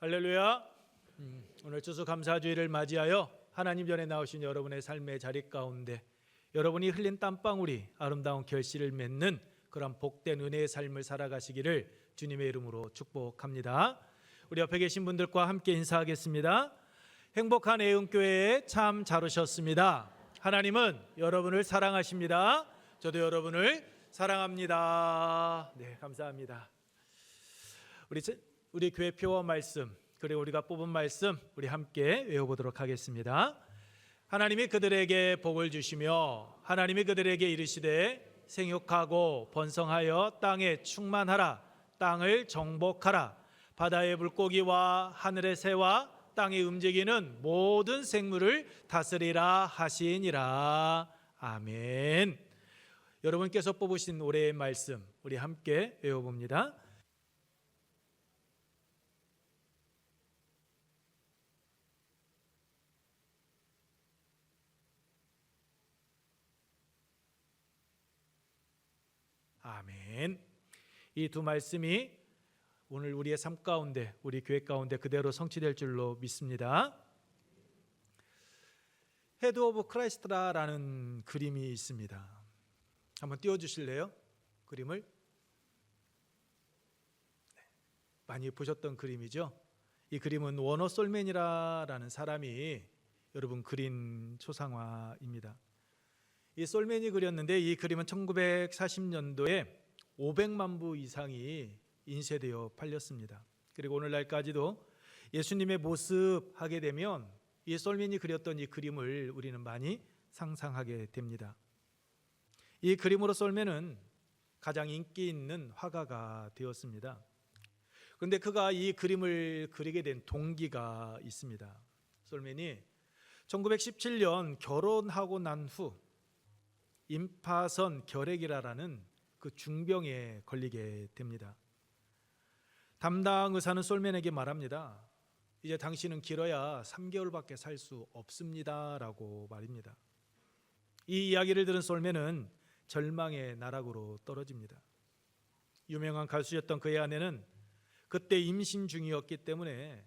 할렐루야. 오늘 추수감사주일을 맞이하여 하나님 전에 나오신 여러분의 삶의 자리 가운데 여러분이 흘린 땀방울이 아름다운 결실을 맺는 그런 복된 은혜의 삶을 살아가시기를 주님의 이름으로 축복합니다. 우리 옆에 계신 분들과 함께 인사하겠습니다. 행복한 애흥교회에 참 잘 오셨습니다. 하나님은 여러분을 사랑하십니다. 저도 여러분을 사랑합니다. 네, 감사합니다. 우리 교회 표어 말씀, 그리고 우리가 뽑은 말씀 우리 함께 외워보도록 하겠습니다. 하나님이 그들에게 복을 주시며 하나님이 그들에게 이르시되 생육하고 번성하여 땅에 충만하라. 땅을 정복하라. 바다의 물고기와 하늘의 새와 땅에 움직이는 모든 생물을 다스리라 하시니라. 아멘. 여러분께서 뽑으신 올해의 말씀 우리 함께 외워봅니다. 아멘. 이 두 말씀이 오늘 우리의 삶 가운데, 우리 교회 가운데 그대로 성취될 줄로 믿습니다. 헤드 오브 크라이스트라는 그림이 있습니다. 한번 띄워주실래요? 그림을? 네, 많이 보셨던 그림이죠. 이 그림은 워너 솔맨이라는 사람이 여러분 그린 초상화입니다. 이 솔맨이 그렸는데 이 그림은 1940년도에 500만 부 이상이 인쇄되어 팔렸습니다. 그리고 오늘날까지도 예수님의 모습 하게 되면 이 솔맨이 그렸던 이 그림을 우리는 많이 상상하게 됩니다. 이 그림으로 솔맨은 가장 인기 있는 화가가 되었습니다. 그런데 그가 이 그림을 그리게 된 동기가 있습니다. 솔맨이 1917년 결혼하고 난 후 임파선 결핵이라는 그 중병에 걸리게 됩니다. 담당 의사는 솔맨에게 말합니다. 이제 당신은 길어야 3개월밖에 살 수 없습니다 라고 말입니다. 이 이야기를 들은 솔맨은 절망의 나락으로 떨어집니다. 유명한 가수였던 그의 아내는 그때 임신 중이었기 때문에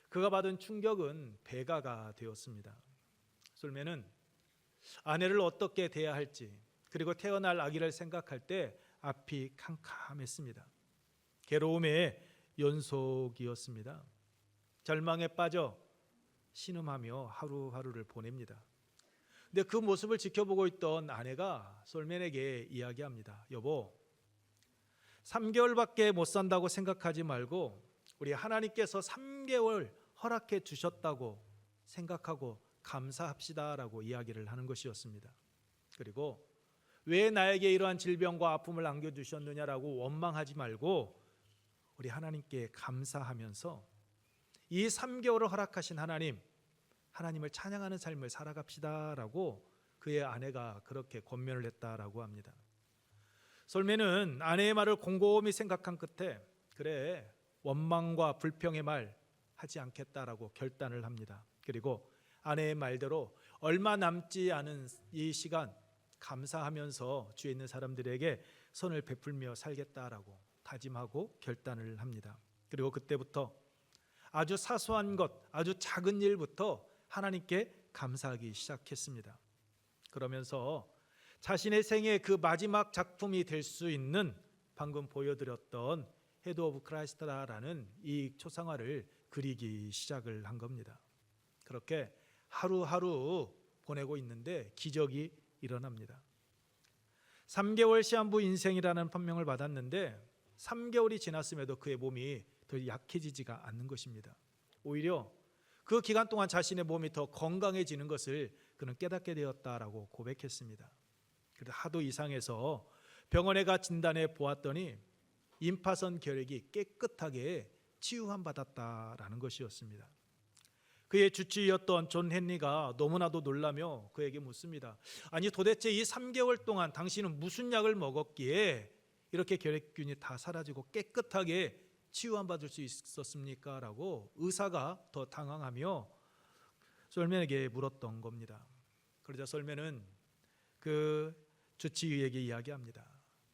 그가 받은 충격은 배가가 되었습니다. 솔맨은 아내를 어떻게 대해야 할지, 그리고 태어날 아기를 생각할 때 앞이 캄캄했습니다. 괴로움의 연속이었습니다. 절망에 빠져 신음하며 하루하루를 보냅니다. 근데 그 모습을 지켜보고 있던 아내가 솔맨에게 이야기합니다. 여보, 3개월밖에 못 산다고 생각하지 말고 우리 하나님께서 3개월 허락해 주셨다고 생각하고 감사합시다 라고 이야기를 하는 것이었습니다. 그리고 왜 나에게 이러한 질병과 아픔을 안겨주셨느냐라고 원망하지 말고 우리 하나님께 감사하면서 이 3개월을 허락하신 하나님을 찬양하는 삶을 살아갑시다 라고 그의 아내가 그렇게 권면을 했다라고 합니다. 솔맨은 아내의 말을 곰곰이 생각한 끝에 그래, 원망과 불평의 말 하지 않겠다라고 결단을 합니다. 그리고 아내의 말대로 얼마 남지 않은 이 시간 감사하면서 주위에 있는 사람들에게 선을 베풀며 살겠다라고 다짐하고 결단을 합니다. 그리고 그때부터 아주 사소한 것, 아주 작은 일부터 하나님께 감사하기 시작했습니다. 그러면서 자신의 생애 그 마지막 작품이 될 수 있는 방금 보여드렸던 헤드 오브 크라이스트라는 이 초상화를 그리기 시작을 한 겁니다. 그렇게 하루하루 보내고 있는데 기적이 일어납니다. 3개월 시한부 인생이라는 판명을 받았는데 3개월이 지났음에도 그의 몸이 더 약해지지가 않는 것입니다. 오히려 그 기간 동안 자신의 몸이 더 건강해지는 것을 그는 깨닫게 되었다라고 고백했습니다. 그래도 하도 이상해서 병원에 가 진단해 보았더니 임파선 결핵이 깨끗하게 치유함 받았다라는 것이었습니다. 그의 주치의였던 존 헨리가 너무나도 놀라며 그에게 묻습니다. 아니 도대체 이 3개월 동안 당신은 무슨 약을 먹었기에 이렇게 결핵균이 다 사라지고 깨끗하게 치유함 받을 수 있었습니까? 라고 의사가 더 당황하며 솔맨에게 물었던 겁니다. 그러자 솔맨은 그 주치의에게 이야기합니다.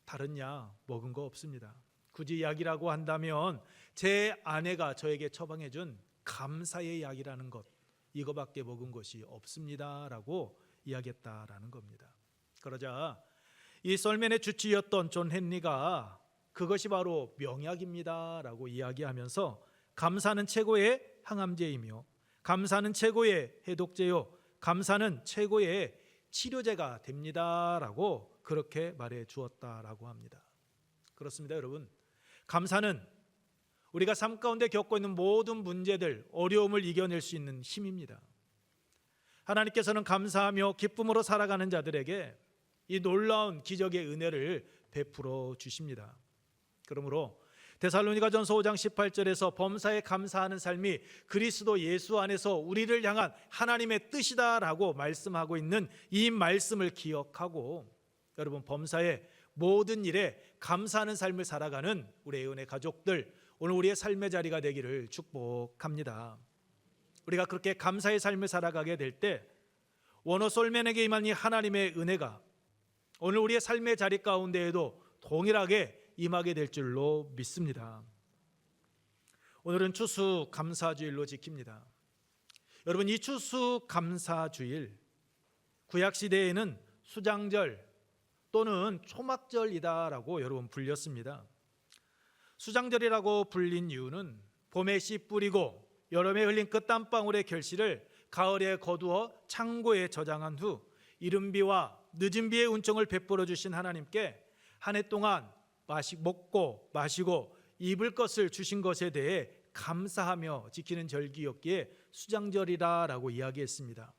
다른 약 먹은 거 없습니다. 굳이 약이라고 한다면 제 아내가 저에게 처방해준 감사의 약이라는 것, 이거밖에 먹은 것이 없습니다라고 이야기했다라는 겁니다. 그러자 이 썰맨의 주치였던 존 헨리가 그것이 바로 명약입니다라고 이야기하면서 감사는 최고의 항암제이며 감사는 최고의 해독제요 감사는 최고의 치료제가 됩니다라고 그렇게 말해 주었다라고 합니다. 그렇습니다, 여러분. 감사는 우리가 삶 가운데 겪고 있는 모든 문제들, 어려움을 이겨낼 수 있는 힘입니다. 하나님께서는 감사하며 기쁨으로 살아가는 자들에게 이 놀라운 기적의 은혜를 베풀어 주십니다. 그러므로 데살로니가전서 5장 18절에서 범사에 감사하는 삶이 그리스도 예수 안에서 우리를 향한 하나님의 뜻이다라고 말씀하고 있는 이 말씀을 기억하고 여러분, 범사에 모든 일에 감사하는 삶을 살아가는 우리 애은의 가족들, 오늘 우리의 삶의 자리가 되기를 축복합니다. 우리가 그렇게 감사의 삶을 살아가게 될 때 원어 솔맨에게 임한 이 하나님의 은혜가 오늘 우리의 삶의 자리 가운데에도 동일하게 임하게 될 줄로 믿습니다. 오늘은 추수감사주일로 지킵니다. 여러분, 이 추수감사주일, 구약시대에는 수장절 또는 초막절이다라고 여러분 불렸습니다. 수장절이라고 불린 이유는 봄에 씨 뿌리고 여름에 흘린 그 땀방울의 결실을 가을에 거두어 창고에 저장한 후 이른 비와 늦은 비의 은총을 베풀어 주신 하나님께 한 해 동안 먹고 마시고 입을 것을 주신 것에 대해 감사하며 지키는 절기였기에 수장절이라고 이야기했습니다.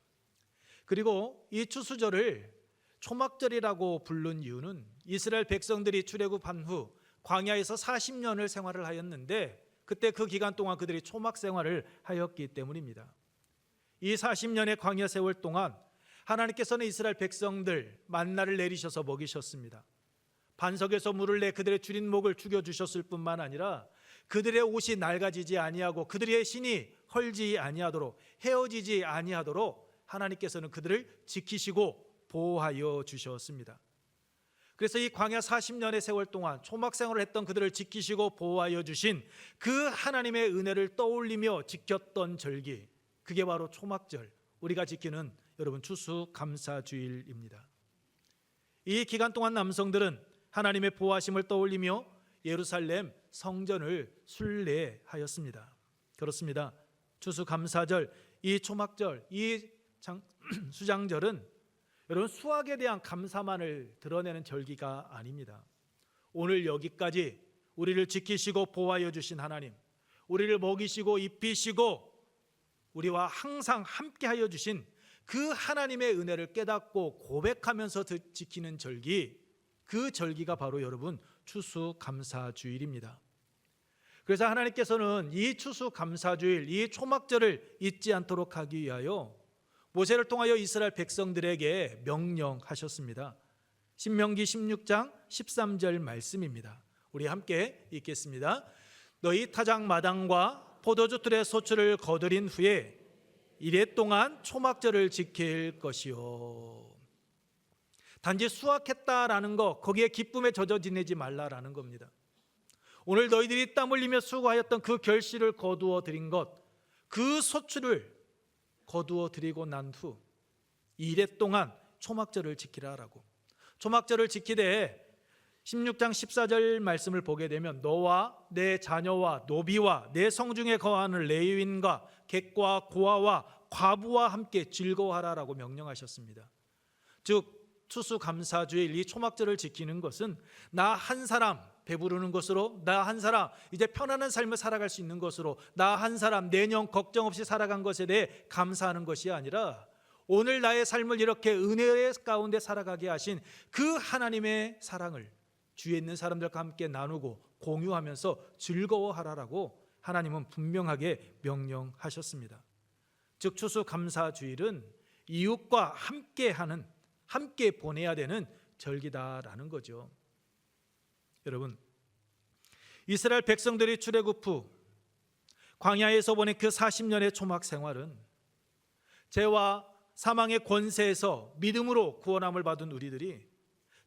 그리고 이 추수절을 초막절이라고 부른 이유는 이스라엘 백성들이 출애굽한 후 광야에서 40년을 생활을 하였는데 그때 그 기간 동안 그들이 초막 생활을 하였기 때문입니다. 이 40년의 광야 세월 동안 하나님께서는 이스라엘 백성들 만나를 내리셔서 먹이셨습니다. 반석에서 물을 내 그들의 줄인 목을 죽여주셨을 뿐만 아니라 그들의 옷이 낡아지지 아니하고 그들의 신이 헐지 아니하도록 헤어지지 아니하도록 하나님께서는 그들을 지키시고 보호하여 주셨습니다. 그래서 이 광야 40년의 세월 동안 초막 생활을 했던 그들을 지키시고 보호하여 주신 그 하나님의 은혜를 떠올리며 지켰던 절기, 그게 바로 초막절, 우리가 지키는 여러분 추수감사주일입니다. 이 기간 동안 남성들은 하나님의 보호하심을 떠올리며 예루살렘 성전을 순례하였습니다. 그렇습니다. 추수감사절, 이 초막절, 이 수장절은 여러분 수확에 대한 감사만을 드러내는 절기가 아닙니다. 오늘 여기까지 우리를 지키시고 보호하여 주신 하나님, 우리를 먹이시고 입히시고 우리와 항상 함께하여 주신 그 하나님의 은혜를 깨닫고 고백하면서 지키는 절기, 그 절기가 바로 여러분 추수감사주일입니다. 그래서 하나님께서는 이 추수감사주일, 이 초막절을 잊지 않도록 하기 위하여 모세를 통하여 이스라엘 백성들에게 명령하셨습니다. 신명기 16장 13절 말씀입니다. 우리 함께 읽겠습니다. 너희 타작마당과 포도주 틀의 소출을 거두린 후에 이래 동안 초막절을 지킬 것이요. 단지 수확했다라는 것, 거기에 기쁨에 젖어 지내지 말라라는 겁니다. 오늘 너희들이 땀 흘리며 수고하였던 그 결실을 거두어 드린 것, 그 소출을 거두어 드리고 난 후 이래 동안 초막절을 지키라라고. 초막절을 지키되 16장 14절 말씀을 보게 되면 너와 내 자녀와 노비와 내 성중에 거하는 레위인과 객과 고아와 과부와 함께 즐거워하라라고 명령하셨습니다. 즉 추수감사주일 이 초막절을 지키는 것은 나 한 사람 배부르는 것으로, 나 한 사람 이제 편안한 삶을 살아갈 수 있는 것으로, 나 한 사람 내년 걱정 없이 살아간 것에 대해 감사하는 것이 아니라 오늘 나의 삶을 이렇게 은혜 가운데 살아가게 하신 그 하나님의 사랑을 주위에 있는 사람들과 함께 나누고 공유하면서 즐거워하라라고 하나님은 분명하게 명령하셨습니다. 즉 추수감사주일은 이웃과 함께하는, 함께 보내야 되는 절기다라는 거죠. 여러분, 이스라엘 백성들이 출애굽 후 광야에서 보낸 그 40년의 초막 생활은 죄와 사망의 권세에서 믿음으로 구원함을 받은 우리들이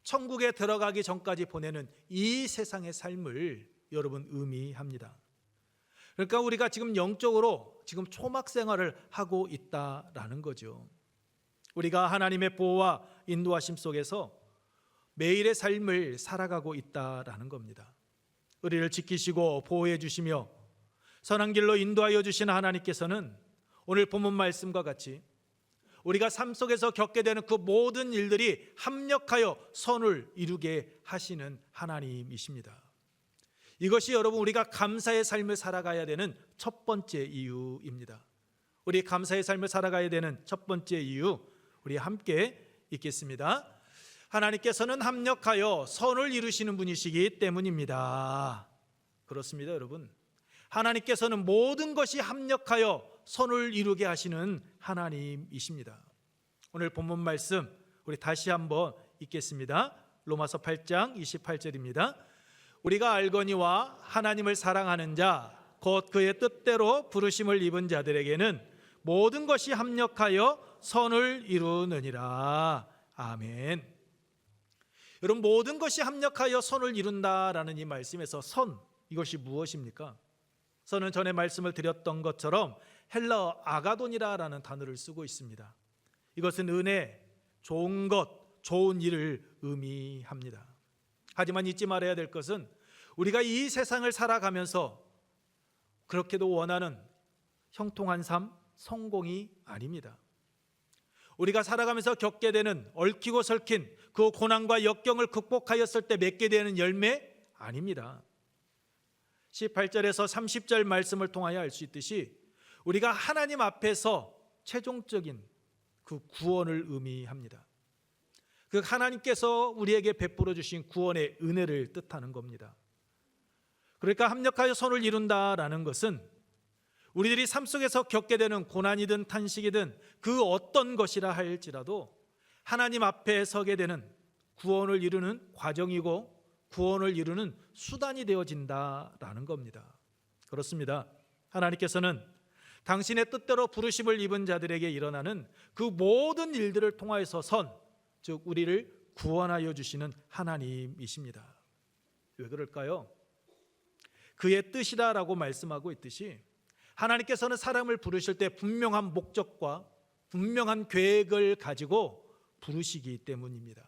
천국에 들어가기 전까지 보내는 이 세상의 삶을 여러분 의미합니다. 그러니까 우리가 지금 영적으로 지금 초막 생활을 하고 있다라는 거죠. 우리가 하나님의 보호와 인도하심 속에서 매일의 삶을 살아가고 있다라는 겁니다. 우리를 지키시고 보호해 주시며 선한 길로 인도하여 주시는 하나님께서는 오늘 본문 말씀과 같이 우리가 삶 속에서 겪게 되는 그 모든 일들이 합력하여 선을 이루게 하시는 하나님이십니다. 이것이 여러분 우리가 감사의 삶을 살아가야 되는 첫 번째 이유입니다. 우리 감사의 삶을 살아가야 되는 첫 번째 이유, 우리 함께 읽겠습니다. 하나님께서는 합력하여 선을 이루시는 분이시기 때문입니다. 그렇습니다, 여러분. 하나님께서는 모든 것이 합력하여 선을 이루게 하시는 하나님이십니다. 오늘 본문 말씀 우리 다시 한번 읽겠습니다. 로마서 8장 28절입니다. 우리가 알거니와 하나님을 사랑하는 자 곧 그의 뜻대로 부르심을 입은 자들에게는 모든 것이 합력하여 선을 이루느니라. 아멘. 여러분, 모든 것이 합력하여 선을 이룬다라는 이 말씀에서 선, 이것이 무엇입니까? 선은 전에 말씀을 드렸던 것처럼 헬라어 아가돈이라는 단어를 쓰고 있습니다. 이것은 은혜, 좋은 것, 좋은 일을 의미합니다. 하지만 잊지 말아야 될 것은 우리가 이 세상을 살아가면서 그렇게도 원하는 형통한 삶, 성공이 아닙니다. 우리가 살아가면서 겪게 되는 얽히고 설킨 그 고난과 역경을 극복하였을 때 맺게 되는 열매 아닙니다. 18절에서 30절 말씀을 통하여 알 수 있듯이 우리가 하나님 앞에서 최종적인 그 구원을 의미합니다. 그 하나님께서 우리에게 베풀어 주신 구원의 은혜를 뜻하는 겁니다. 그러니까 합력하여 선을 이룬다라는 것은 우리들이 삶 속에서 겪게 되는 고난이든 탄식이든 그 어떤 것이라 할지라도 하나님 앞에 서게 되는 구원을 이루는 과정이고 구원을 이루는 수단이 되어진다라는 겁니다. 그렇습니다. 하나님께서는 당신의 뜻대로 부르심을 입은 자들에게 일어나는 그 모든 일들을 통하여서 선, 즉 우리를 구원하여 주시는 하나님이십니다. 왜 그럴까요? 그의 뜻이다라고 말씀하고 있듯이 하나님께서는 사람을 부르실 때 분명한 목적과 분명한 계획을 가지고 부르시기 때문입니다.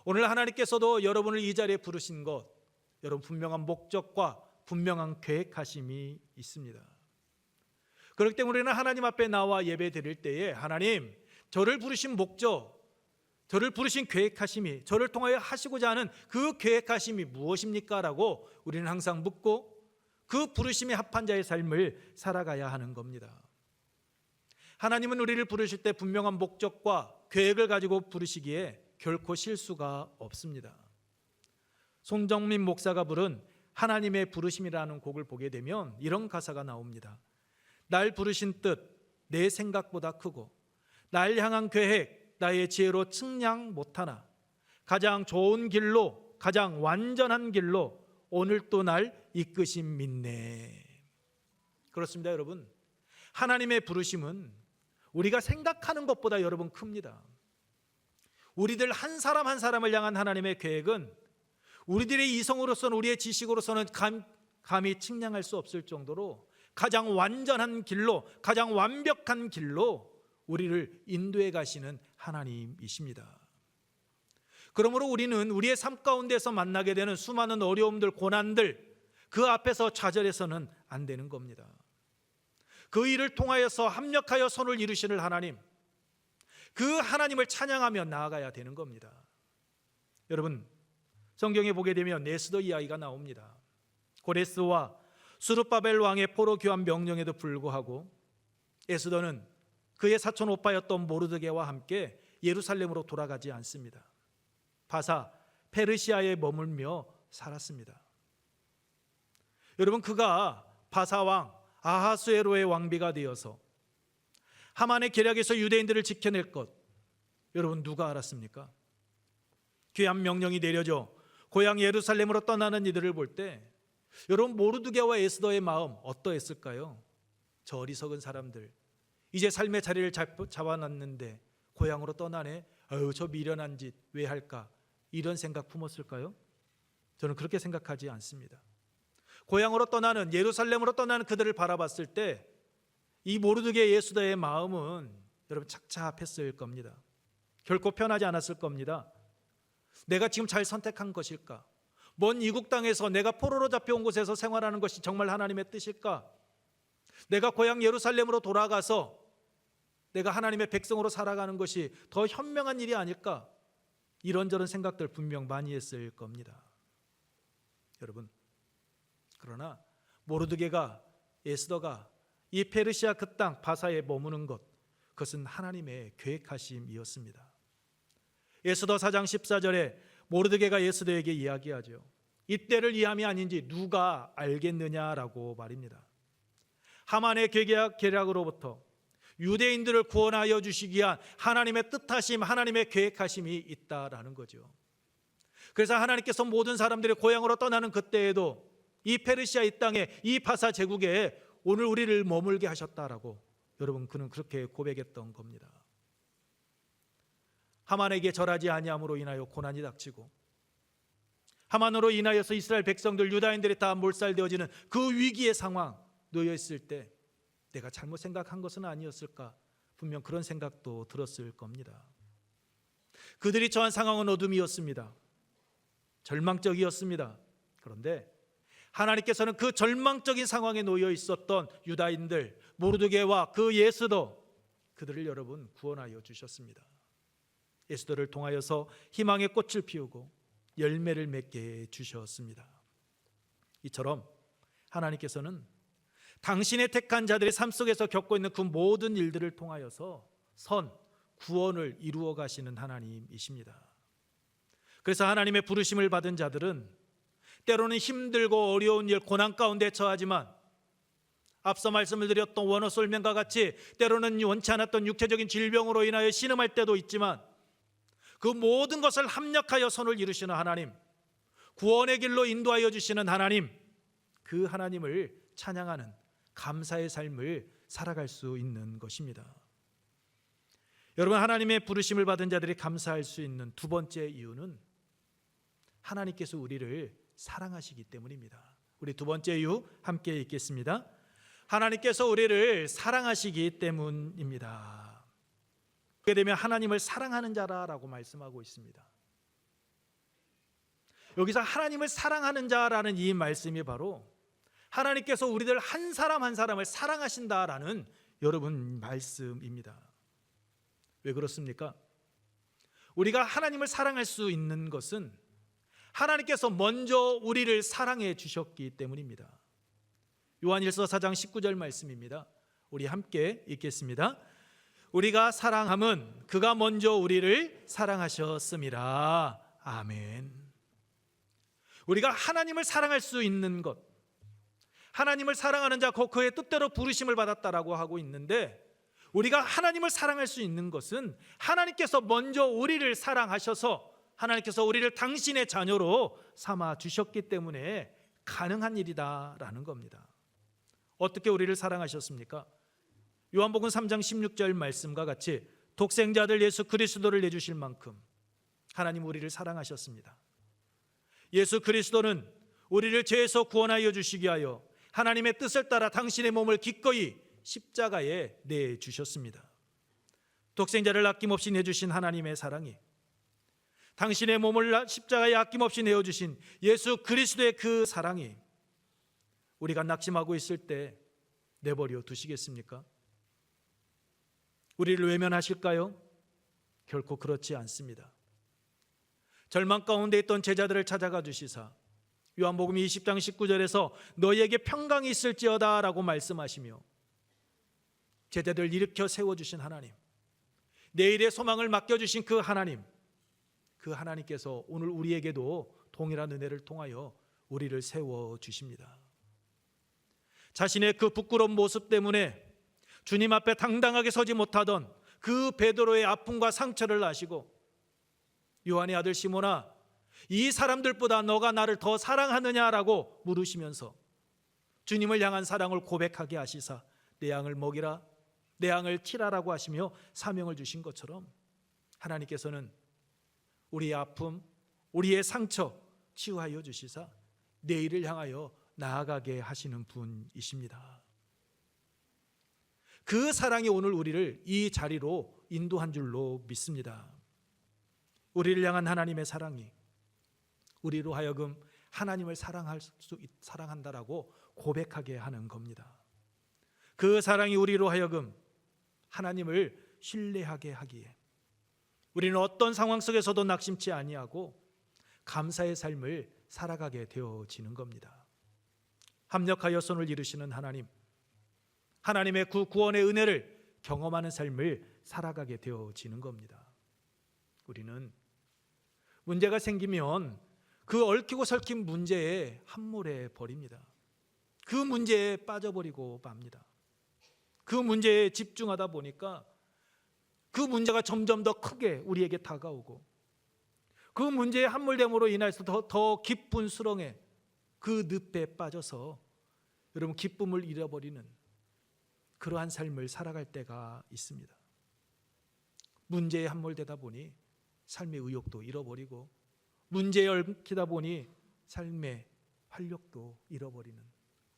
오늘 하나님께서도 여러분을 이 자리에 부르신 것, 여러분 분명한 목적과 분명한 계획하심이 있습니다. 그렇기 때문에 우리는 하나님 앞에 나와 예배 드릴 때에 하나님, 저를 부르신 목적, 저를 부르신 계획하심이, 저를 통하여 하시고자 하는 그 계획하심이 무엇입니까? 라고 우리는 항상 묻고 그 부르심에 합한 자의 삶을 살아가야 하는 겁니다. 하나님은 우리를 부르실 때 분명한 목적과 계획을 가지고 부르시기에 결코 실수가 없습니다. 손정민 목사가 부른 하나님의 부르심이라는 곡을 보게 되면 이런 가사가 나옵니다. 날 부르신 뜻, 내 생각보다 크고 날 향한 계획, 나의 지혜로 측량 못하나 가장 좋은 길로, 가장 완전한 길로 오늘 또 날 이끄심 믿네. 그렇습니다, 여러분. 하나님의 부르심은 우리가 생각하는 것보다 여러분 큽니다. 우리들 한 사람 한 사람을 향한 하나님의 계획은 우리들의 이성으로서는, 우리의 지식으로서는 감히 측량할 수 없을 정도로 가장 완전한 길로, 가장 완벽한 길로 우리를 인도해 가시는 하나님이십니다. 그러므로 우리는 우리의 삶 가운데서 만나게 되는 수많은 어려움들, 고난들, 그 앞에서 좌절해서는 안 되는 겁니다. 그 일을 통하여서 합력하여 선을 이루시는 하나님, 그 하나님을 찬양하며 나아가야 되는 겁니다. 여러분, 성경에 보게 되면 에스더 이야기가 나옵니다. 고레스와 스룹바벨 왕의 포로 교환 명령에도 불구하고 에스더는 그의 사촌 오빠였던 모르드게와 함께 예루살렘으로 돌아가지 않습니다. 바사 페르시아에 머물며 살았습니다. 여러분, 그가 바사왕 아하수에로의 왕비가 되어서 하만의 계략에서 유대인들을 지켜낼 것, 여러분 누가 알았습니까? 귀환 명령이 내려져 고향 예루살렘으로 떠나는 이들을 볼 때 여러분 모르드게와 에스더의 마음 어떠했을까요? 저 어리석은 사람들, 이제 삶의 자리를 잡아놨는데 고향으로 떠나네. 아유, 저 미련한 짓 왜 할까? 이런 생각 품었을까요? 저는 그렇게 생각하지 않습니다. 고향으로 떠나는, 예루살렘으로 떠나는 그들을 바라봤을 때 이 모르드게 예수다의 마음은 여러분 착잡했을 겁니다. 결코 편하지 않았을 겁니다. 내가 지금 잘 선택한 것일까? 먼 이국 땅에서 내가 포로로 잡혀온 곳에서 생활하는 것이 정말 하나님의 뜻일까? 내가 고향 예루살렘으로 돌아가서 내가 하나님의 백성으로 살아가는 것이 더 현명한 일이 아닐까? 이런저런 생각들 분명 많이 했을 겁니다. 여러분, 그러나 모르드게가, 에스더가 이 페르시아 그 땅 바사에 머무는 것, 그것은 하나님의 계획하심이었습니다. 에스더 4장 14절에 모르드게가 에스더에게 이야기하죠. 이때를 이함이 아닌지 누가 알겠느냐라고 말입니다. 하만의 계략으로부터 유대인들을 구원하여 주시기 위한 하나님의 뜻하심, 하나님의 계획하심이 있다라는 거죠. 그래서 하나님께서 모든 사람들이 고향으로 떠나는 그때에도 이 페르시아 이 땅에, 이 바사 제국에 오늘 우리를 머물게 하셨다라고 여러분, 그는 그렇게 고백했던 겁니다. 하만에게 절하지 아니함으로 인하여 고난이 닥치고, 하만으로 인하여서 이스라엘 백성들, 유다인들이 다 몰살되어지는 그 위기의 상황 놓여 있을 때 내가 잘못 생각한 것은 아니었을까? 분명 그런 생각도 들었을 겁니다. 그들이 처한 상황은 어둠이었습니다. 절망적이었습니다. 그런데 하나님께서는 그 절망적인 상황에 놓여 있었던 유다인들, 모르드게와 그 에스더, 그들을 여러분 구원하여 주셨습니다. 에스더를 통하여서 희망의 꽃을 피우고 열매를 맺게 해 주셨습니다. 이처럼 하나님께서는 당신의 택한 자들의 삶 속에서 겪고 있는 그 모든 일들을 통하여서 구원을 이루어 가시는 하나님이십니다. 그래서 하나님의 부르심을 받은 자들은 때로는 힘들고 어려운 일, 고난 가운데 처하지만 앞서 말씀을 드렸던 원어솔면과 같이 때로는 원치 않았던 육체적인 질병으로 인하여 신음할 때도 있지만 그 모든 것을 합력하여 선을 이루시는 하나님, 구원의 길로 인도하여 주시는 하나님, 그 하나님을 찬양하는 감사의 삶을 살아갈 수 있는 것입니다. 여러분, 하나님의 부르심을 받은 자들이 감사할 수 있는 두 번째 이유는 하나님께서 우리를 사랑하시기 때문입니다. 우리 두 번째 이유 함께 읽겠습니다. 하나님께서 우리를 사랑하시기 때문입니다. 그렇게 되면 하나님을 사랑하는 자라고 말씀하고 있습니다. 여기서 하나님을 사랑하는 자라는 이 말씀이 바로 하나님께서 우리들 한 사람 한 사람을 사랑하신다라는 여러분 말씀입니다. 왜 그렇습니까? 우리가 하나님을 사랑할 수 있는 것은 하나님께서 먼저 우리를 사랑해 주셨기 때문입니다. 요한일서 4장 19절 말씀입니다. 우리 함께 읽겠습니다. 우리가 사랑함은 그가 먼저 우리를 사랑하셨음이라. 아멘. 우리가 하나님을 사랑할 수 있는 것, 하나님을 사랑하는 자, 그의 뜻대로 부르심을 받았다라고 하고 있는데, 우리가 하나님을 사랑할 수 있는 것은 하나님께서 먼저 우리를 사랑하셔서 하나님께서 우리를 당신의 자녀로 삼아 주셨기 때문에 가능한 일이다라는 겁니다. 어떻게 우리를 사랑하셨습니까? 요한복음 3장 16절 말씀과 같이 독생자들 예수 그리스도를 내주실 만큼 하나님 우리를 사랑하셨습니다. 예수 그리스도는 우리를 죄에서 구원하여 주시기 위하여 하나님의 뜻을 따라 당신의 몸을 기꺼이 십자가에 내주셨습니다. 독생자를 아낌없이 내주신 하나님의 사랑이, 당신의 몸을 십자가에 아낌없이 내어주신 예수 그리스도의 그 사랑이 우리가 낙심하고 있을 때 내버려 두시겠습니까? 우리를 외면하실까요? 결코 그렇지 않습니다. 절망 가운데 있던 제자들을 찾아가 주시사 요한복음 20장 19절에서 너희에게 평강이 있을지어다 라고 말씀하시며 제자들을 일으켜 세워주신 하나님, 내일의 소망을 맡겨주신 그 하나님, 그 하나님께서 오늘 우리에게도 동일한 은혜를 통하여 우리를 세워주십니다. 자신의 그 부끄러운 모습 때문에 주님 앞에 당당하게 서지 못하던 그 베드로의 아픔과 상처를 아시고 요한의 아들 시몬아, 이 사람들보다 너가 나를 더 사랑하느냐라고 물으시면서 주님을 향한 사랑을 고백하게 하시사 내 양을 먹이라, 내 양을 치라라고 하시며 사명을 주신 것처럼 하나님께서는 우리의 아픔, 우리의 상처 치유하여 주시사 내일을 향하여 나아가게 하시는 분이십니다. 그 사랑이 오늘 우리를 이 자리로 인도한 줄로 믿습니다. 우리를 향한 하나님의 사랑이 우리로 하여금 하나님을 사랑한다라고 고백하게 하는 겁니다. 그 사랑이 우리로 하여금 하나님을 신뢰하게 하기에 우리는 어떤 상황 속에서도 낙심치 아니하고 감사의 삶을 살아가게 되어지는 겁니다. 합력하여 손을 이루시는 하나님, 하나님의 구원의 은혜를 경험하는 삶을 살아가게 되어지는 겁니다. 우리는 문제가 생기면 그 얽히고 설킨 문제에 함몰해 버립니다. 그 문제에 빠져버리고 맙니다. 그 문제에 집중하다 보니까 그 문제가 점점 더 크게 우리에게 다가오고 그 문제의 함몰됨으로 인해서 더 깊은 수렁에 그 늪에 빠져서 여러분 기쁨을 잃어버리는 그러한 삶을 살아갈 때가 있습니다. 문제에 함몰되다 보니 삶의 의욕도 잃어버리고 문제에 얽히다 보니 삶의 활력도 잃어버리는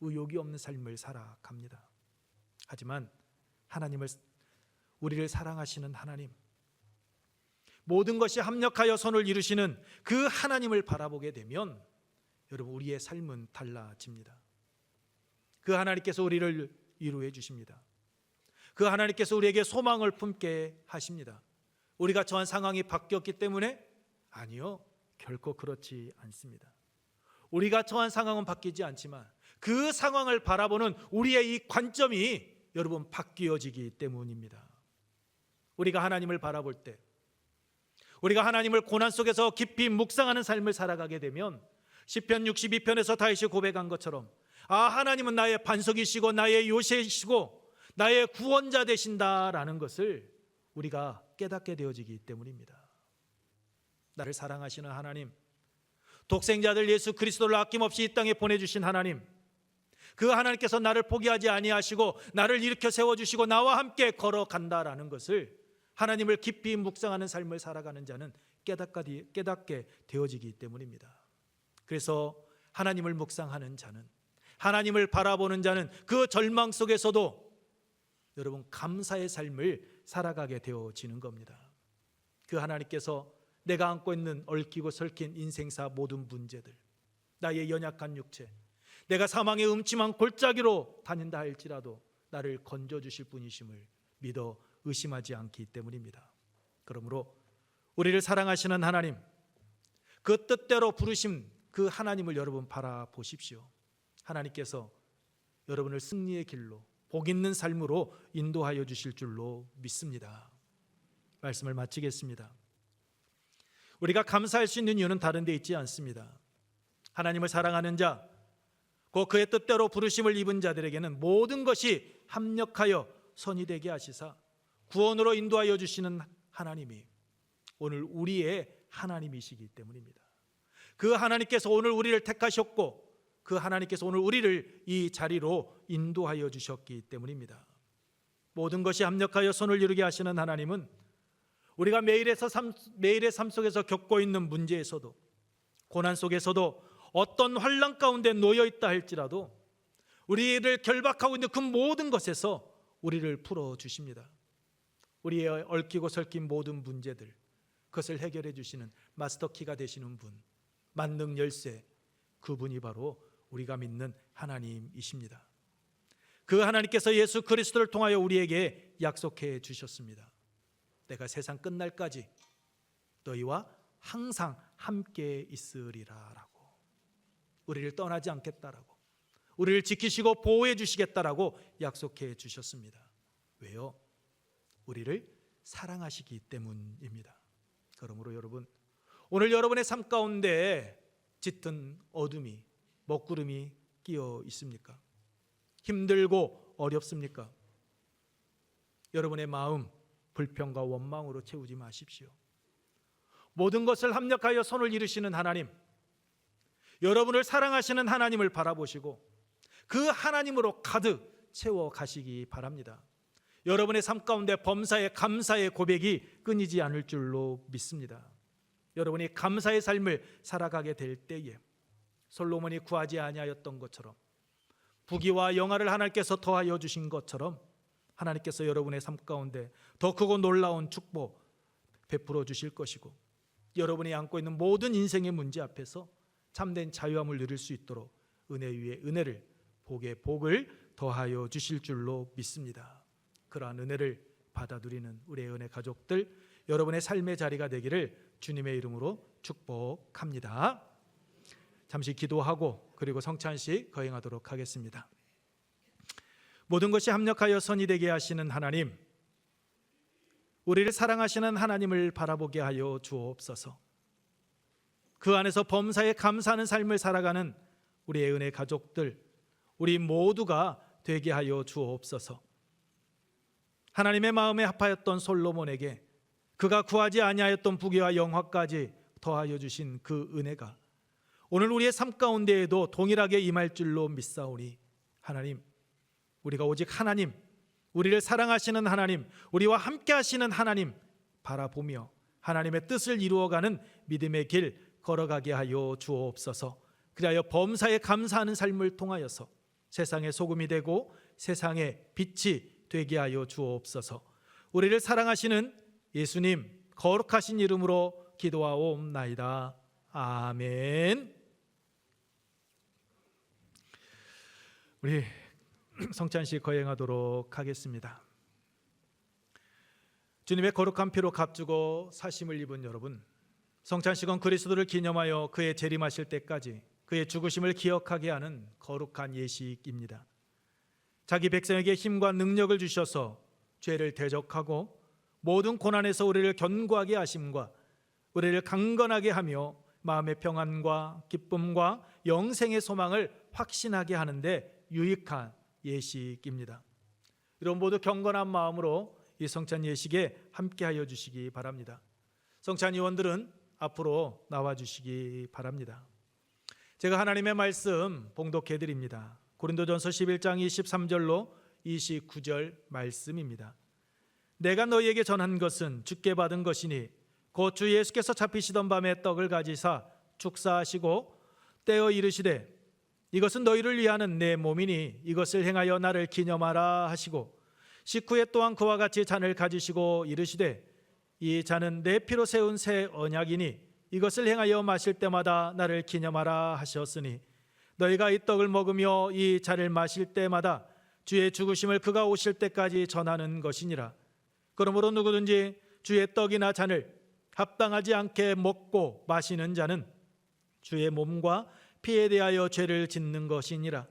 의욕이 없는 삶을 살아갑니다. 하지만 우리를 사랑하시는 하나님, 모든 것이 합력하여 선을 이루시는 그 하나님을 바라보게 되면 여러분 우리의 삶은 달라집니다. 그 하나님께서 우리를 위로해 주십니다. 그 하나님께서 우리에게 소망을 품게 하십니다. 우리가 처한 상황이 바뀌었기 때문에? 아니요, 결코 그렇지 않습니다. 우리가 처한 상황은 바뀌지 않지만 그 상황을 바라보는 우리의 이 관점이 여러분 바뀌어지기 때문입니다. 우리가 하나님을 바라볼 때, 우리가 하나님을 고난 속에서 깊이 묵상하는 삶을 살아가게 되면 시편 62편에서 다윗이 고백한 것처럼 하나님은 나의 반석이시고 나의 요새이시고 나의 구원자 되신다라는 것을 우리가 깨닫게 되어지기 때문입니다. 나를 사랑하시는 하나님, 독생자들 예수 그리스도를 아낌없이 이 땅에 보내주신 하나님, 그 하나님께서 나를 포기하지 아니하시고 나를 일으켜 세워주시고 나와 함께 걸어간다라는 것을 하나님을 깊이 묵상하는 삶을 살아가는 자는 깨닫게 되어지기 때문입니다. 그래서 하나님을 묵상하는 자는, 하나님을 바라보는 자는 그 절망 속에서도 여러분 감사의 삶을 살아가게 되어지는 겁니다. 그 하나님께서 내가 안고 있는 얽히고 설킨 인생사 모든 문제들, 나의 연약한 육체, 내가 사망의 음침한 골짜기로 다닌다 할지라도 나를 건져주실 분이심을 믿어 의심하지 않기 때문입니다. 그러므로 우리를 사랑하시는 하나님, 그 뜻대로 부르심 그 하나님을 여러분 바라보십시오. 하나님께서 여러분을 승리의 길로, 복 있는 삶으로 인도하여 주실 줄로 믿습니다. 말씀을 마치겠습니다. 우리가 감사할 수 있는 이유는 다른 데 있지 않습니다. 하나님을 사랑하는 자, 곧 그의 뜻대로 부르심을 입은 자들에게는 모든 것이 합력하여 선이 되게 하시사 구원으로 인도하여 주시는 하나님이 오늘 우리의 하나님이시기 때문입니다. 그 하나님께서 오늘 우리를 택하셨고 그 하나님께서 오늘 우리를 이 자리로 인도하여 주셨기 때문입니다. 모든 것이 합력하여 선을 이루게 하시는 하나님은 우리가 매일의 삶 속에서 겪고 있는 문제에서도, 고난 속에서도, 어떤 환난 가운데 놓여 있다 할지라도 우리를 결박하고 있는 그 모든 것에서 우리를 풀어주십니다. 우리의 얽히고 설킨 모든 문제들, 그것을 해결해 주시는 마스터키가 되시는 분, 만능 열쇠, 그분이 바로 우리가 믿는 하나님이십니다. 그 하나님께서 예수 그리스도를 통하여 우리에게 약속해 주셨습니다. 내가 세상 끝날까지 너희와 항상 함께 있으리라 라고, 우리를 떠나지 않겠다라고, 우리를 지키시고 보호해 주시겠다라고 약속해 주셨습니다. 왜요? 우리를 사랑하시기 때문입니다. 그러므로 여러분, 오늘 여러분의 삶 가운데 짙은 어둠이, 먹구름이 끼어 있습니까? 힘들고 어렵습니까? 여러분의 마음 불평과 원망으로 채우지 마십시오. 모든 것을 합력하여 선을 이루시는 하나님, 여러분을 사랑하시는 하나님을 바라보시고 그 하나님으로 가득 채워 가시기 바랍니다. 여러분의 삶 가운데 범사의 감사의 고백이 끊이지 않을 줄로 믿습니다. 여러분이 감사의 삶을 살아가게 될 때에 솔로몬이 구하지 아니하였던 것처럼, 부귀와 영화를 하나님께서 더하여 주신 것처럼 하나님께서 여러분의 삶 가운데 더 크고 놀라운 축복 베풀어 주실 것이고, 여러분이 안고 있는 모든 인생의 문제 앞에서 참된 자유함을 누릴 수 있도록 은혜 위에 은혜를, 복에 복을 더하여 주실 줄로 믿습니다. 그러한 은혜를 받아 누리는 우리의 은혜 가족들, 여러분의 삶의 자리가 되기를 주님의 이름으로 축복합니다. 잠시 기도하고 그리고 성찬식 거행하도록 하겠습니다. 모든 것이 합력하여 선이 되게 하시는 하나님, 우리를 사랑하시는 하나님을 바라보게 하여 주옵소서. 그 안에서 범사에 감사하는 삶을 살아가는 우리의 은혜 가족들, 우리 모두가 되게 하여 주옵소서. 하나님의 마음에 합하였던 솔로몬에게 그가 구하지 아니하였던 부귀와 영화까지 더하여 주신 그 은혜가 오늘 우리의 삶 가운데에도 동일하게 임할 줄로 믿사오니, 하나님, 우리가 오직 하나님, 우리를 사랑하시는 하나님, 우리와 함께 하시는 하나님 바라보며 하나님의 뜻을 이루어가는 믿음의 길 걸어가게 하여 주옵소서. 그리하여 범사에 감사하는 삶을 통하여서 세상의 소금이 되고 세상의 빛이 되게 하여 주옵소서. 우리를 사랑하시는 예수님 거룩하신 이름으로 기도하옵나이다. 아멘. 우리 성찬식 거행하도록 하겠습니다. 주님의 거룩한 피로 값주고 사심을 입은 여러분, 성찬식은 그리스도를 기념하여 그의 재림하실 때까지 그의 죽으심을 기억하게 하는 거룩한 예식입니다. 자기 백성에게 힘과 능력을 주셔서 죄를 대적하고 모든 고난에서 우리를 견고하게 하심과 우리를 강건하게 하며 마음의 평안과 기쁨과 영생의 소망을 확신하게 하는데 유익한 예식입니다. 여러분 모두 경건한 마음으로 이 성찬 예식에 함께하여 주시기 바랍니다. 성찬 위원들은 앞으로 나와 주시기 바랍니다. 제가 하나님의 말씀 봉독해 드립니다. 고린도전서 11장 23절로 29절 말씀입니다. 내가 너희에게 전한 것은 주께 받은 것이니 곧 주 예수께서 잡히시던 밤에 떡을 가지사 축사하시고 떼어 이르시되 이것은 너희를 위하는 내 몸이니 이것을 행하여 나를 기념하라 하시고, 식후에 또한 그와 같이 잔을 가지시고 이르시되 이 잔은 내 피로 세운 새 언약이니 이것을 행하여 마실 때마다 나를 기념하라 하셨으니, 너희가 이 떡을 먹으며 이 잔을 마실 때마다 주의 죽으심을 그가 오실 때까지 전하는 것이니라. 그러므로 누구든지 주의 떡이나 잔을 합당하지 않게 먹고 마시는 자는 주의 몸과 피에 대하여 죄를 짓는 것이니라.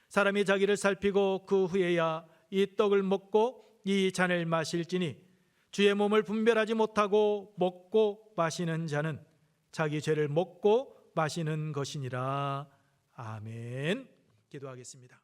사람이 자기를 살피고 그 후에야 이 떡을 먹고 이 잔을 마실지니 주의 몸을 분별하지 못하고 먹고 마시는 자는 자기 죄를 먹고 마시는 것이니라. 아멘. 기도하겠습니다.